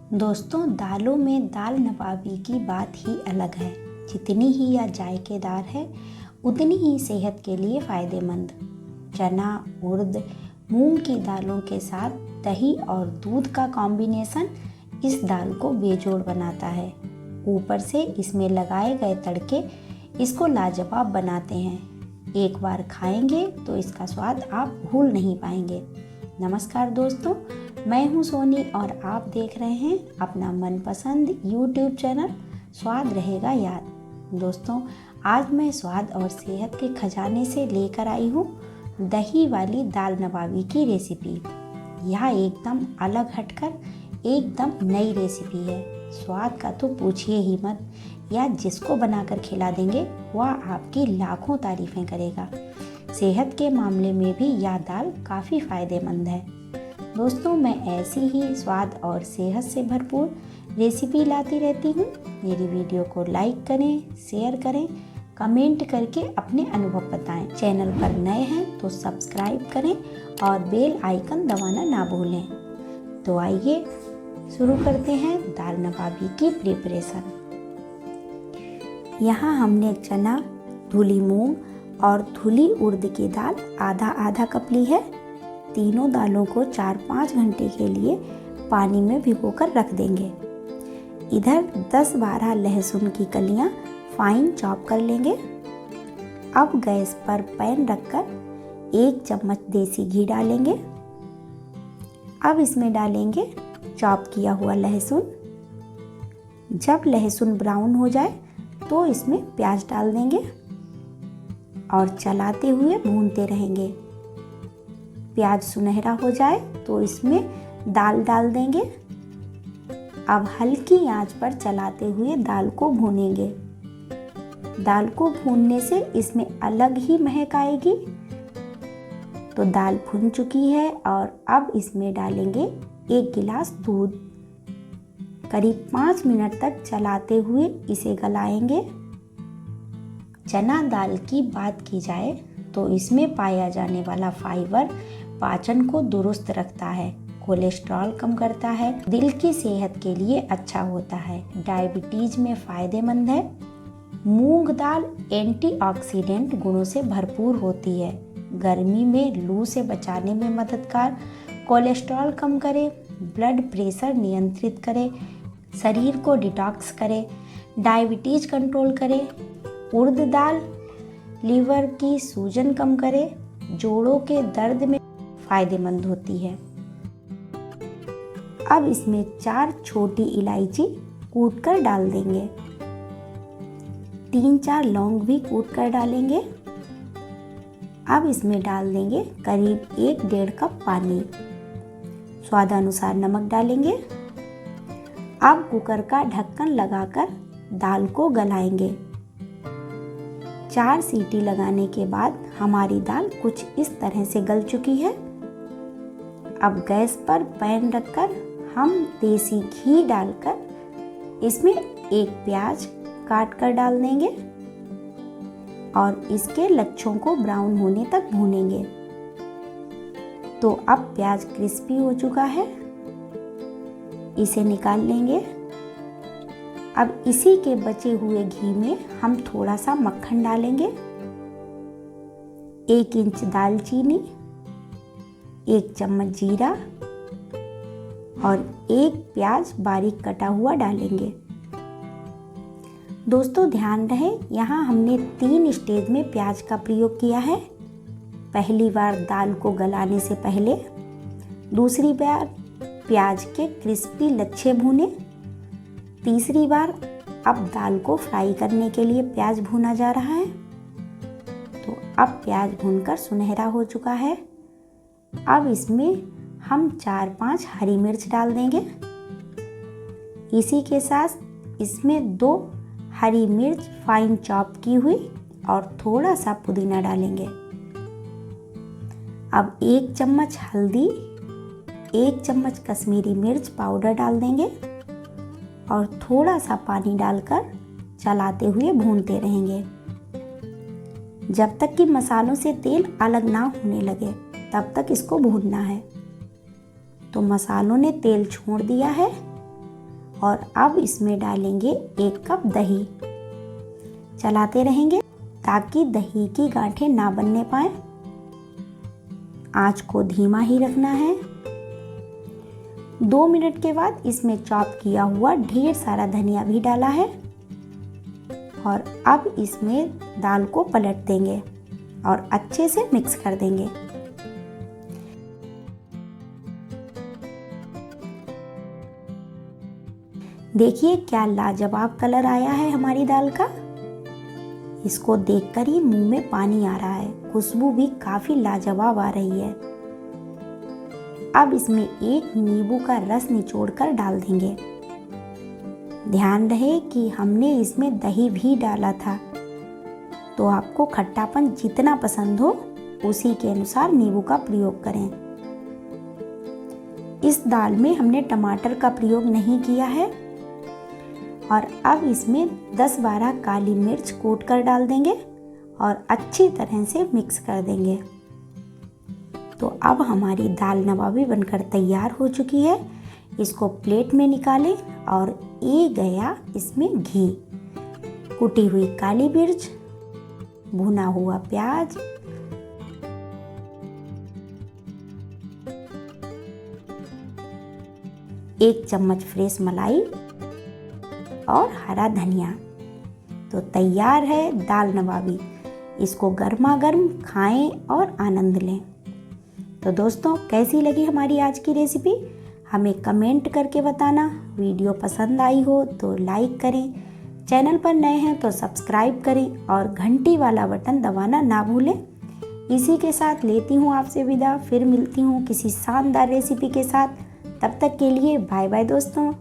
दोस्तों, दालों में दाल नवाबी की बात ही अलग है। जितनी ही यह जायकेदार है उतनी ही सेहत के लिए फायदेमंद। चना, उड़द, मूंग की दालों के साथ दही और दूध का कॉम्बिनेशन इस दाल को बेजोड़ बनाता है। ऊपर से इसमें लगाए गए तड़के इसको लाजवाब बनाते हैं। एक बार खाएंगे तो इसका स्वाद आप भूल नहीं पाएंगे। नमस्कार दोस्तों, मैं हूं सोनी और आप देख रहे हैं अपना मनपसंद YouTube चैनल स्वाद रहेगा याद। दोस्तों, आज मैं स्वाद और सेहत के खजाने से लेकर आई हूं दही वाली दाल नवाबी की रेसिपी। यह एकदम अलग हटकर एकदम नई रेसिपी है। स्वाद का तो पूछिए ही मत। या जिसको बनाकर खिला देंगे वह आपकी लाखों तारीफें करेगा। सेहत के मामले में भी यह दाल काफ़ी फायदेमंद है। दोस्तों, मैं ऐसी ही स्वाद और सेहत से भरपूर रेसिपी लाती रहती हूँ। मेरी वीडियो को लाइक करें, शेयर करें, कमेंट करके अपने अनुभव बताएं। चैनल पर नए हैं तो सब्सक्राइब करें और बेल आइकन दबाना ना भूलें। तो आइए शुरू करते हैं दाल नवाबी की प्रिपरेशन। यहाँ हमने चना, धुली मूंग और धुली उड़द की दाल आधा आधा कप ली है। तीनों दालों को 4-5 घंटे के लिए पानी में भिगोकर रख देंगे। इधर 10-12 लहसुन की कलियां फाइन चॉप कर लेंगे। अब गैस पर पैन रखकर 1 चम्मच देसी घी डालेंगे। अब इसमें डालेंगे चॉप किया हुआ लहसुन। जब लहसुन ब्राउन हो जाए तो इसमें प्याज डाल देंगे और चलाते हुए भूनते रहेंगे। प्याज सुनहरा हो जाए तो इसमें दाल डाल देंगे। अब हल्की आंच पर चलाते हुए दाल को भूनेंगे। दाल को भूनने से इसमें अलग ही महक आएगी। तो दाल भुन चुकी है और अब इसमें डालेंगे 1 गिलास दूध। करीब 5 मिनट तक चलाते हुए इसे गलाएंगे। चना दाल की बात की जाए तो इसमें पाया जाने वाला फाइबर पाचन को दुरुस्त रखता है, कोलेस्ट्रॉल कम करता है, दिल की सेहत के लिए अच्छा होता है, डायबिटीज में फायदेमंद है। मूंग दाल एंटीऑक्सीडेंट गुणों से भरपूर होती है, गर्मी में लू से बचाने में मददगार, कोलेस्ट्रॉल कम करे, ब्लड प्रेशर नियंत्रित करे, शरीर को डिटॉक्स करे, डायबिटीज कंट्रोल करे। उड़द दाल लीवर की सूजन कम करे, जोड़ों के दर्द में फायदेमंद होती है। अब इसमें 4 छोटी इलायची कूट कर डाल देंगे। 3-4 लौंग भी कूट कर डालेंगे। अब इसमें डाल देंगे करीब 1-1.5 कप पानी। स्वादानुसार नमक डालेंगे। अब कुकर का ढक्कन लगाकर दाल को गलाएंगे। 4 सीटी लगाने के बाद हमारी दाल कुछ इस तरह से गल चुकी है। अब गैस पर पैन रखकर हम देसी घी डालकर इसमें 1 प्याज काट कर डाल देंगे और इसके लच्छों को ब्राउन होने तक भूनेंगे। तो अब प्याज क्रिस्पी हो चुका है, इसे निकाल लेंगे। अब इसी के बचे हुए घी में हम थोड़ा सा मक्खन डालेंगे। 1 इंच दालचीनी, 1 चम्मच जीरा और 1 प्याज बारीक कटा हुआ डालेंगे। दोस्तों, ध्यान रहे यहाँ हमने 3 स्टेज में प्याज का प्रयोग किया है। पहली बार दाल को गलाने से पहले, दूसरी बार प्याज के क्रिस्पी लच्छे भूने, तीसरी बार अब दाल को फ्राई करने के लिए प्याज भूना जा रहा है। तो अब प्याज भूनकर सुनहरा हो चुका है। अब इसमें हम 4-5 हरी मिर्च डाल देंगे। इसी के साथ इसमें 2 हरी मिर्च फाइन चॉप की हुई और थोड़ा सा पुदीना डालेंगे। अब 1 चम्मच हल्दी, 1 चम्मच कश्मीरी मिर्च पाउडर डाल देंगे और थोड़ा सा पानी डालकर चलाते हुए भूनते रहेंगे जब तक कि मसालों से तेल अलग ना होने लगे। तब तक इसको भूनना है। तो मसालों ने तेल छोड़ दिया है। और अब इसमें डालेंगे 1 कप दही। चलाते रहेंगे ताकि दही की गांठें ना बनने पाए। आंच को धीमा ही रखना है। 2 मिनट के बाद इसमें चॉप किया हुआ ढेर सारा धनिया भी डाला है और अब इसमें दाल को पलट देंगे और अच्छे से मिक्स कर देंगे। देखिए क्या लाजवाब कलर आया है हमारी दाल का। इसको देखकर ही मुंह में पानी आ रहा है। खुशबू भी काफी लाजवाब आ रही है। अब इसमें 1 नींबू का रस निचोड़कर डाल देंगे। ध्यान रहे कि हमने इसमें दही भी डाला था, तो आपको खट्टापन जितना पसंद हो उसी के अनुसार नींबू का प्रयोग करें। इस दाल में हमने टमाटर का प्रयोग नहीं किया है। और अब इसमें 10-12 काली मिर्च कूट कर डाल देंगे और अच्छी तरह से मिक्स कर देंगे। तो अब हमारी दाल नवाबी बनकर तैयार हो चुकी है। इसको प्लेट में निकालें और गया इसमें घी, कुटी हुई काली मिर्च, भुना हुआ प्याज, एक चम्मच फ्रेश मलाई और हरा धनिया। तो तैयार है दाल नवाबी। इसको गर्मा गर्म खाएं और आनंद लें। तो दोस्तों कैसी लगी हमारी आज की रेसिपी हमें कमेंट करके बताना। वीडियो पसंद आई हो तो लाइक करें, चैनल पर नए हैं तो सब्सक्राइब करें और घंटी वाला बटन दबाना ना भूलें। इसी के साथ लेती हूँ आपसे विदा। फिर मिलती हूँ किसी शानदार रेसिपी के साथ। तब तक के लिए बाय बाय दोस्तों।